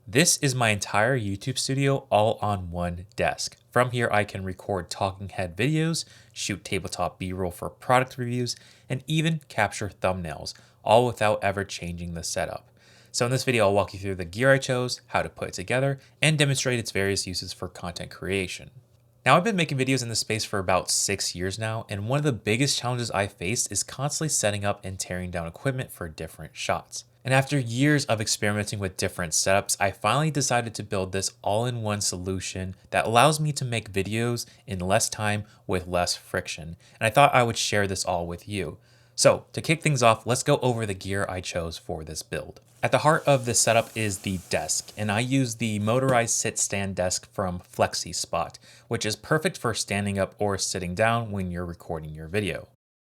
This is my entire YouTube studio all on one desk. From here, I can record talking head videos, shoot tabletop B-roll for product reviews, and even capture thumbnails, all without ever changing the setup. So in this video, I'll walk you through the gear I chose, how to put it together, and demonstrate its various uses for content creation. Now, I've been making videos in this space for about 6 years now, and one of the biggest challenges I faced is constantly setting up and tearing down equipment for different shots. And after years of experimenting with different setups, I finally decided to build this all-in-one solution that allows me to make videos in less time with less friction. And I thought I would share this all with you. So to kick things off, let's go over the gear I chose for this build. At the heart of this setup is the desk, and I use the motorized sit-stand desk from FlexiSpot, which is perfect for standing up or sitting down when you're recording your video.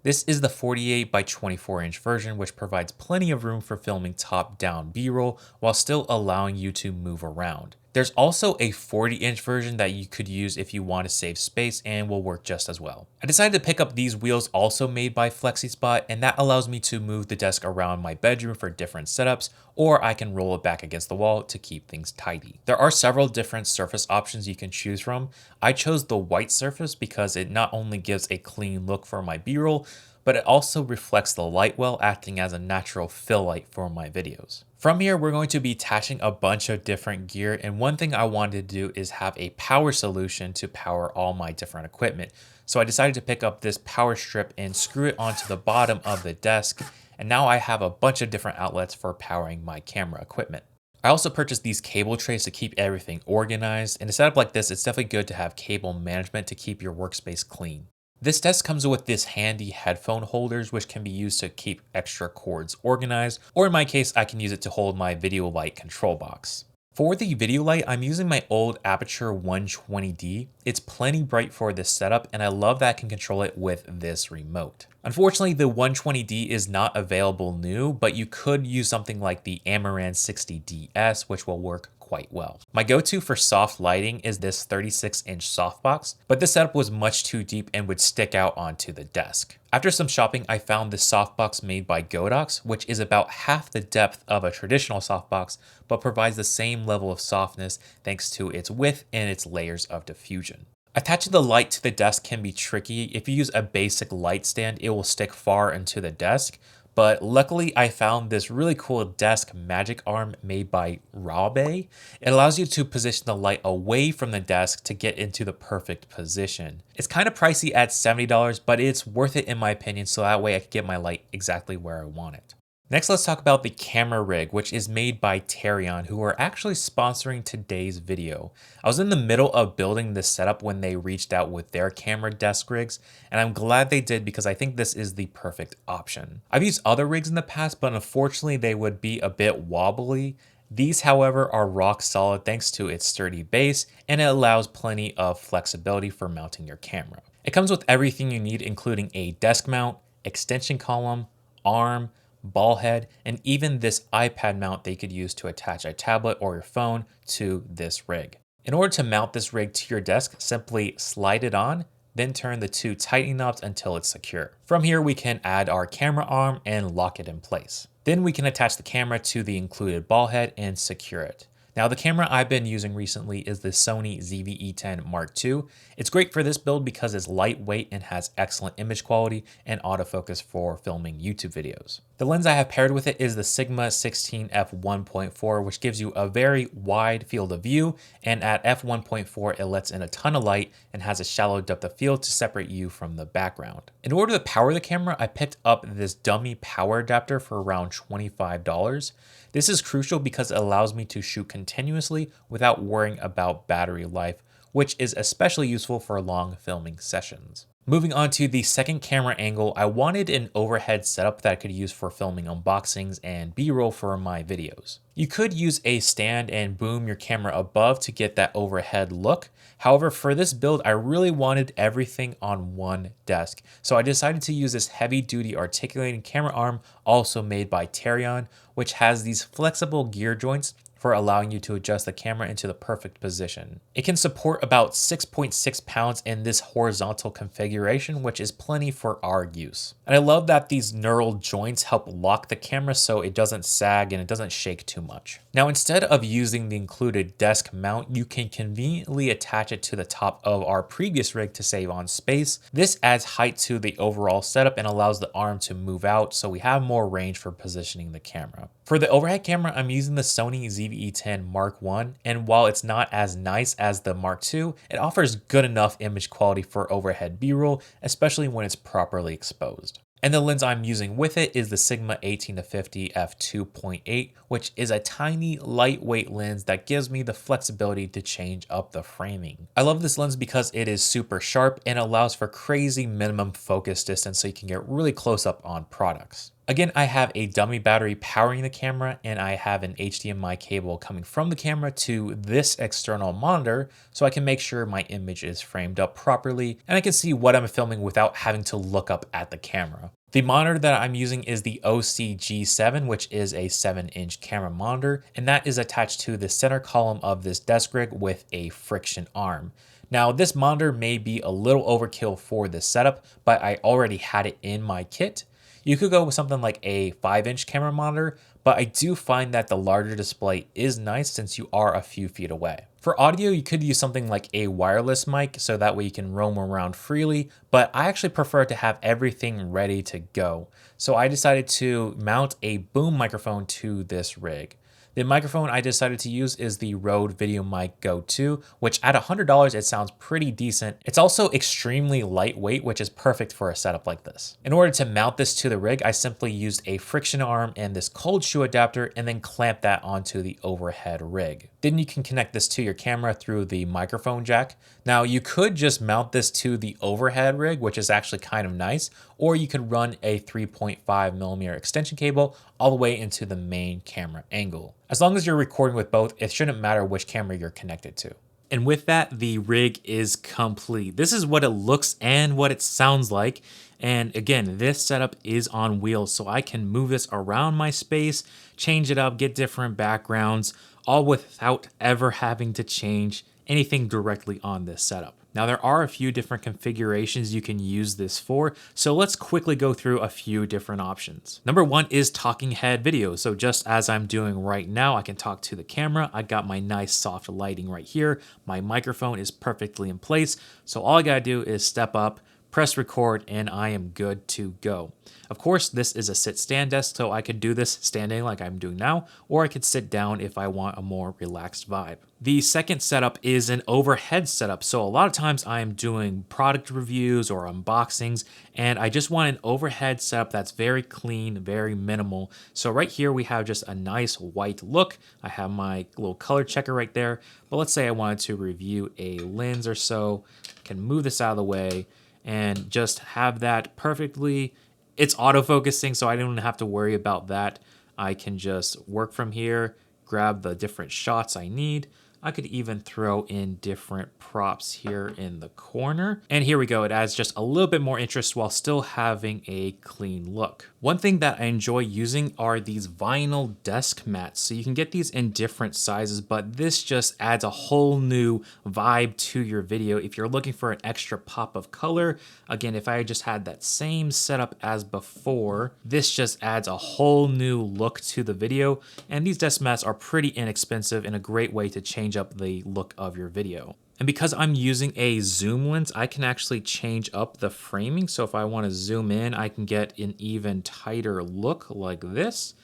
This is the 48 by 24 inch version, which provides plenty of room for filming top-down B-roll while still allowing you to move around. There's also a 40-inch version that you could use if you want to save space and will work just as well. I decided to pick up these wheels also made by FlexiSpot, and that allows me to move the desk around my bedroom for different setups, or I can roll it back against the wall to keep things tidy. There are several different surface options you can choose from. I chose the white surface because it not only gives a clean look for my B-roll, but it also reflects the light well, acting as a natural fill light for my videos. From here, we're going to be attaching a bunch of different gear, and one thing I wanted to do is have a power solution to power all my different equipment. So I decided to pick up this power strip and screw it onto the bottom of the desk, and now I have a bunch of different outlets for powering my camera equipment. I also purchased these cable trays to keep everything organized. In a setup like this, it's definitely good to have cable management to keep your workspace clean. This desk comes with this handy headphone holders, which can be used to keep extra cords organized, or in my case, I can use it to hold my video light control box. For the video light, I'm using my old Aperture 120D. It's plenty bright for this setup, and I love that I can control it with this remote. Unfortunately, the 120D is not available new, but you could use something like the Amaran 60DS, which will work quite well. My go-to for soft lighting is this 36-inch softbox, but this setup was much too deep and would stick out onto the desk. After some shopping, I found this softbox made by Godox, which is about half the depth of a traditional softbox, but provides the same level of softness thanks to its width and its layers of diffusion. Attaching the light to the desk can be tricky. If you use a basic light stand, it will stick far into the desk. But luckily, I found this really cool desk magic arm made by Rabe. It allows you to position the light away from the desk to get into the perfect position. It's kind of pricey at $70, but it's worth it in my opinion, so that way I can get my light exactly where I want it. Next, let's talk about the camera rig, which is made by Terion, who are actually sponsoring today's video. I was in the middle of building this setup when they reached out with their camera desk rigs, and I'm glad they did because I think this is the perfect option. I've used other rigs in the past, but unfortunately they would be a bit wobbly. These, however, are rock solid thanks to its sturdy base, and it allows plenty of flexibility for mounting your camera. It comes with everything you need, including a desk mount, extension column, arm, ball head, and even this iPad mount they could use to attach a tablet or your phone to this rig. In order to mount this rig to your desk, simply slide it on, then turn the two tightening knobs until it's secure. From here, we can add our camera arm and lock it in place. Then we can attach the camera to the included ball head and secure it. Now, the camera I've been using recently is the Sony ZV-E10 Mark II. It's great for this build because it's lightweight and has excellent image quality and autofocus for filming YouTube videos. The lens I have paired with it is the Sigma 16 f1.4, which gives you a very wide field of view, and at f1.4 it lets in a ton of light and has a shallow depth of field to separate you from the background. In order to power the camera, I picked up this dummy power adapter for around $25. This is crucial because it allows me to shoot continuously without worrying about battery life, which is especially useful for long filming sessions. Moving on to the second camera angle, I wanted an overhead setup that I could use for filming unboxings and B-roll for my videos. You could use a stand and boom your camera above to get that overhead look. However, for this build, I really wanted everything on one desk. So I decided to use this heavy-duty articulating camera arm, also made by Terion, which has these flexible gear joints for allowing you to adjust the camera into the perfect position. It can support about 6.6 pounds in this horizontal configuration, which is plenty for our use. And I love that these knurled joints help lock the camera so it doesn't sag and it doesn't shake too much. Now, instead of using the included desk mount, you can conveniently attach it to the top of our previous rig to save on space. This adds height to the overall setup and allows the arm to move out so we have more range for positioning the camera. For the overhead camera, I'm using the Sony ZV-E10 Mark I, and while it's not as nice as the Mark II, it offers good enough image quality for overhead B-roll, especially when it's properly exposed. And the lens I'm using with it is the Sigma 18-50 f2.8, which is a tiny, lightweight lens that gives me the flexibility to change up the framing. I love this lens because it is super sharp and allows for crazy minimum focus distance so you can get really close up on products. Again, I have a dummy battery powering the camera, and I have an HDMI cable coming from the camera to this external monitor so I can make sure my image is framed up properly and I can see what I'm filming without having to look up at the camera. The monitor that I'm using is the OCG7, which is a 7-inch camera monitor, and that is attached to the center column of this desk rig with a friction arm. Now, this monitor may be a little overkill for this setup, but I already had it in my kit. You could go with something like a 5-inch camera monitor, but I do find that the larger display is nice since you are a few feet away. For audio, you could use something like a wireless mic so that way you can roam around freely, but I actually prefer to have everything ready to go. So I decided to mount a boom microphone to this rig. The microphone I decided to use is the Rode VideoMic Go 2, which at $100 it sounds pretty decent. It's also extremely lightweight, which is perfect for a setup like this. In order to mount this to the rig, I simply used a friction arm and this cold shoe adapter and then clamped that onto the overhead rig. Then you can connect this to your camera through the microphone jack. Now, you could just mount this to the overhead rig, which is actually kind of nice, or you could run a 3.5mm extension cable all the way into the main camera angle. As long as you're recording with both, it shouldn't matter which camera you're connected to. And with that, the rig is complete. This is what it looks and what it sounds like. And again, this setup is on wheels, so I can move this around my space, change it up, get different backgrounds, all without ever having to change anything directly on this setup. Now, there are a few different configurations you can use this for, so let's quickly go through a few different options. Number one is talking head video. So just as I'm doing right now, I can talk to the camera. I got my nice soft lighting right here. My microphone is perfectly in place. So all I gotta do is step up, press record, and I am good to go. Of course, this is a sit-stand desk, so I could do this standing like I'm doing now, or I could sit down if I want a more relaxed vibe. The second setup is an overhead setup. So a lot of times I am doing product reviews or unboxings, and I just want an overhead setup that's very clean, very minimal. So right here we have just a nice white look. I have my little color checker right there, but let's say I wanted to review a lens or so. I can move this out of the way and just have that perfectly. It's autofocusing, so I don't have to worry about that. I can just work from here, grab the different shots I need. I could even throw in different props here in the corner. And here we go. It adds just a little bit more interest while still having a clean look. One thing that I enjoy using are these vinyl desk mats. So you can get these in different sizes, but this just adds a whole new vibe to your video. If you're looking for an extra pop of color, again, if I just had that same setup as before, this just adds a whole new look to the video. And these desk mats are pretty inexpensive and a great way to change up the look of your video. And because I'm using a zoom lens, I can actually change up the framing. So if I want to zoom in, I can get an even tighter look like this,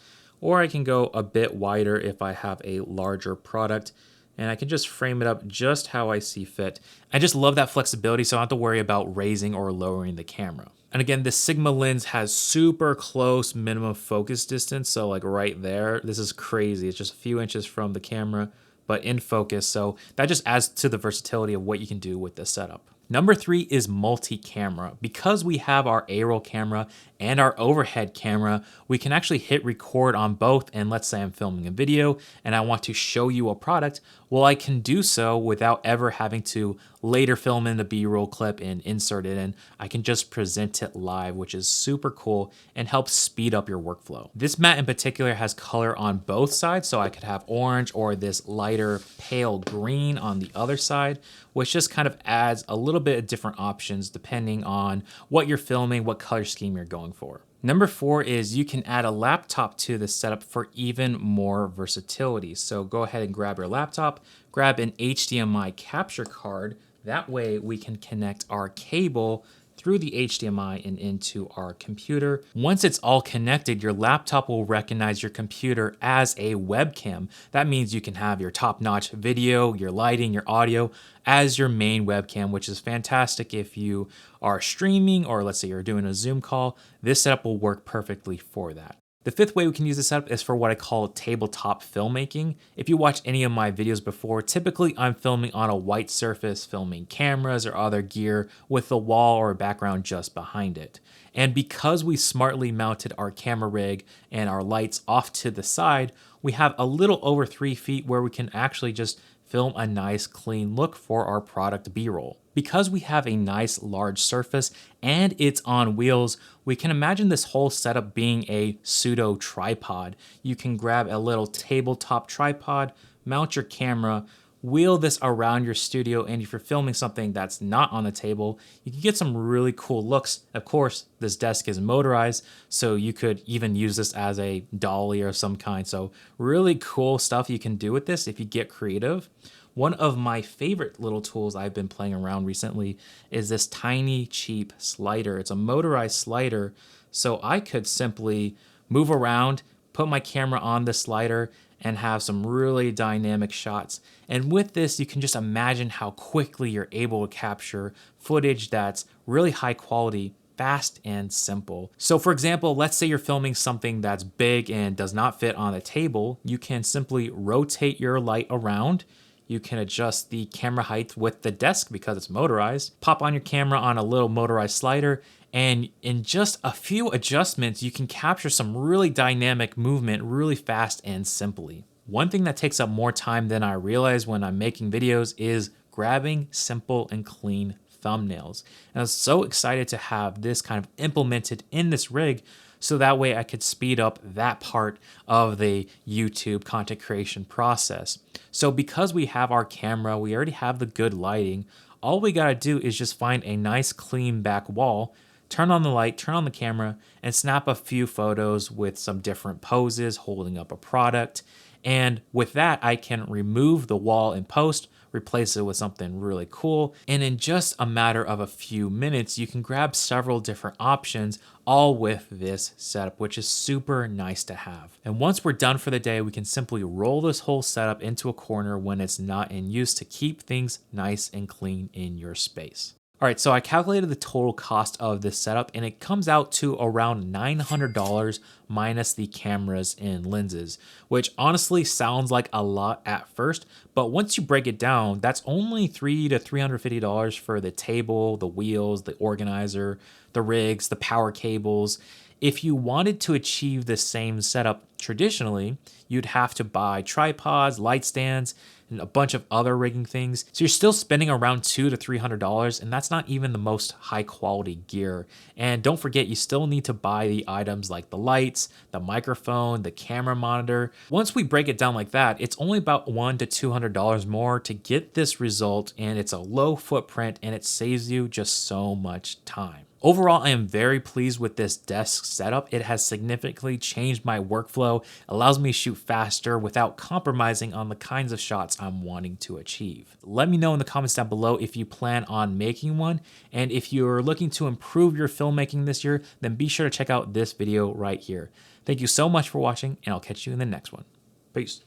or I can go a bit wider if I have a larger product, and I can just frame it up just how I see fit. I just love that flexibility, so I don't have to worry about raising or lowering the camera. And again, this Sigma lens has super close minimum focus distance. So like right there, this is crazy. It's just a few inches from the camera, but in focus. So that just adds to the versatility of what you can do with this setup. Number 3 is multi-camera. Because we have our A-roll camera and our overhead camera, we can actually hit record on both. And let's say I'm filming a video and I want to show you a product. Well, I can do so without ever having to later film in the B-roll clip and insert it in. I can just present it live, which is super cool and helps speed up your workflow. This mat in particular has color on both sides, so I could have orange or this lighter pale green on the other side, which just kind of adds a little bit of different options depending on what you're filming, what color scheme you're going for. Number 4 is you can add a laptop to the setup for even more versatility. So go ahead and grab your laptop, grab an HDMI capture card. That way we can connect our cable through the HDMI and into our computer. Once it's all connected, your laptop will recognize your computer as a webcam. That means you can have your top-notch video, your lighting, your audio as your main webcam, which is fantastic if you are streaming or let's say you're doing a Zoom call. This setup will work perfectly for that. The 5th way we can use this setup is for what I call tabletop filmmaking. If you watch any of my videos before, typically I'm filming on a white surface, filming cameras or other gear with the wall or a background just behind it. And because we smartly mounted our camera rig and our lights off to the side, we have a little over 3 feet where we can actually just film a nice clean look for our product B-roll. Because we have a nice large surface and it's on wheels, we can imagine this whole setup being a pseudo tripod. You can grab a little tabletop tripod, mount your camera, wheel this around your studio, and if you're filming something that's not on the table, you can get some really cool looks. Of course, this desk is motorized, so you could even use this as a dolly of some kind. So really cool stuff you can do with this if you get creative. One of my favorite little tools I've been playing around recently is this tiny, cheap slider. It's a motorized slider, so I could simply move around, put my camera on the slider, and have some really dynamic shots. And with this, you can just imagine how quickly you're able to capture footage that's really high quality, fast and simple. So for example, let's say you're filming something that's big and does not fit on a table. You can simply rotate your light around. You can adjust the camera height with the desk because it's motorized. Pop on your camera on a little motorized slider, and in just a few adjustments, you can capture some really dynamic movement really fast and simply. One thing that takes up more time than I realize when I'm making videos is grabbing simple and clean thumbnails. And I was so excited to have this kind of implemented in this rig so that way I could speed up that part of the YouTube content creation process. So because we have our camera, we already have the good lighting, all we gotta do is just find a nice clean back wall, turn on the light, turn on the camera, and snap a few photos with some different poses holding up a product. And with that, I can remove the wall in post, replace it with something really cool. And in just a matter of a few minutes, you can grab several different options, all with this setup, which is super nice to have. And once we're done for the day, we can simply roll this whole setup into a corner when it's not in use to keep things nice and clean in your space. All right, so I calculated the total cost of this setup and it comes out to around $900 minus the cameras and lenses, which honestly sounds like a lot at first, but once you break it down, that's only $300 to $350 for the table, the wheels, the organizer, the rigs, the power cables. If you wanted to achieve the same setup traditionally, you'd have to buy tripods, light stands, and a bunch of other rigging things. So you're still spending around $200 to $300, and that's not even the most high quality gear. And don't forget, you still need to buy the items like the lights, the microphone, the camera monitor. Once we break it down like that, it's only about $100 to $200 more to get this result, and it's a low footprint and it saves you just so much time. Overall, I am very pleased with this desk setup. It has significantly changed my workflow, allows me to shoot faster without compromising on the kinds of shots I'm wanting to achieve. Let me know in the comments down below if you plan on making one, and if you're looking to improve your filmmaking this year, then be sure to check out this video right here. Thank you so much for watching, and I'll catch you in the next one. Peace.